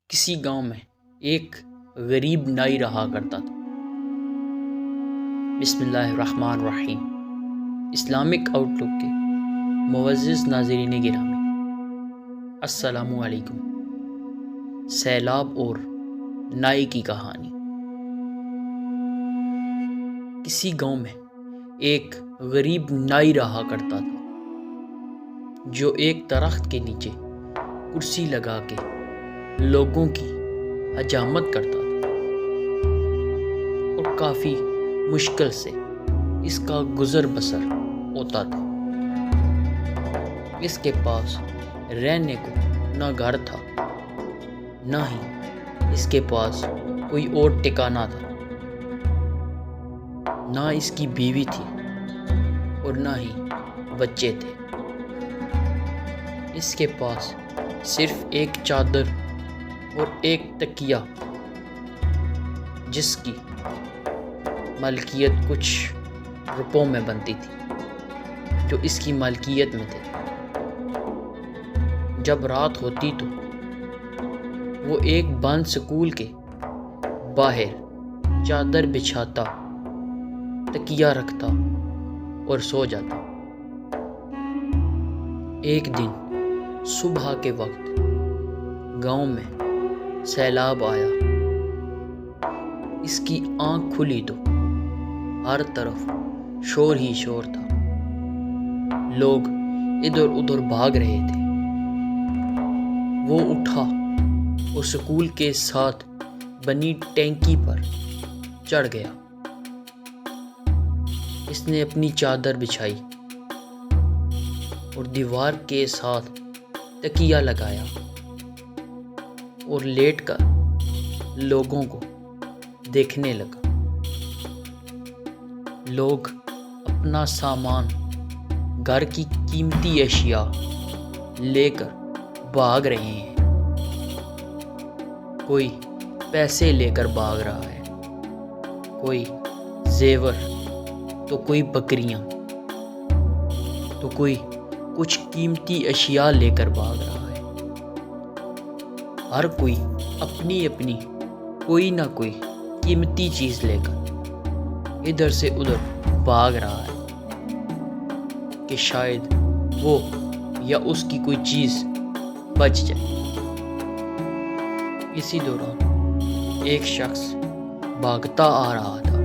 کسی گاؤں میں ایک غریب نائی رہا کرتا تھا۔ بسم اللہ الرحمن الرحیم۔ اسلامک آؤٹ لک کے معزز ناظرین گرامی، السلام علیکم۔ سیلاب اور نائی کی کہانی۔ کسی گاؤں میں ایک غریب نائی رہا کرتا تھا جو ایک درخت کے نیچے کرسی لگا کے لوگوں کی حجامت کرتا تھا اور کافی مشکل سے اس کا گزر بسر ہوتا تھا۔ اس کے پاس رہنے کو نہ گھر تھا، نہ ہی اس کے پاس کوئی اور ٹھکانہ تھا، نہ اس کی بیوی تھی اور نہ ہی بچے تھے۔ اس کے پاس صرف ایک چادر اور ایک تکیہ، جس کی ملکیت کچھ روپوں میں بنتی تھی، جو اس کی ملکیت میں تھے۔ جب رات ہوتی تو وہ ایک بند سکول کے باہر چادر بچھاتا، تکیہ رکھتا اور سو جاتا۔ ایک دن صبح کے وقت گاؤں میں سیلاب آیا۔ اس کی آنکھ کھلی تو ہر طرف شور ہی شور تھا۔ لوگ ادھر ادھر بھاگ رہے تھے۔ وہ اٹھا اور سکول کے ساتھ بنی ٹینکی پر چڑھ گیا۔ اس نے اپنی چادر بچھائی اور دیوار کے ساتھ تکیہ لگایا اور لیٹ کر لوگوں کو دیکھنے لگا۔ لوگ اپنا سامان، گھر کی قیمتی اشیاء لے کر بھاگ رہے ہیں۔ کوئی پیسے لے کر بھاگ رہا ہے، کوئی زیور، تو کوئی بکریاں، تو کوئی کچھ قیمتی اشیاء لے کر بھاگ رہا ہے۔ ہر کوئی اپنی اپنی کوئی نہ کوئی قیمتی چیز لے کر ادھر سے ادھر بھاگ رہا ہے کہ شاید وہ یا اس کی کوئی چیز بچ جائے۔ اسی دوران ایک شخص بھاگتا آ رہا تھا۔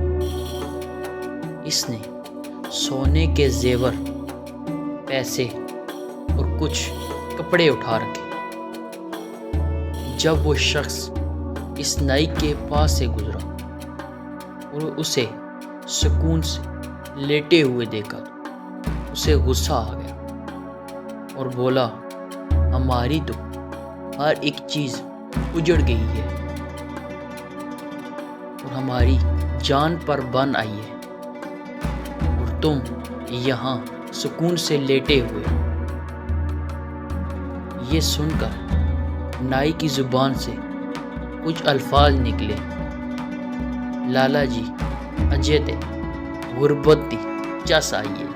اس نے سونے کے زیور، پیسے اور کچھ کپڑے اٹھا رکھے۔ جب وہ شخص اس نائی کے پاس سے گزرا اور اسے سکون سے لیٹے ہوئے دیکھا تو اسے غصہ آ گیا اور بولا، ہماری تو ہر ایک چیز اجڑ گئی ہے اور ہماری جان پر بن آئی ہے اور تم یہاں سکون سے لیٹے ہوئے۔ یہ سن کر نائی کی زبان سے کچھ الفاظ نکلے، لالا جی اجے تے غربت دی چس آئیے۔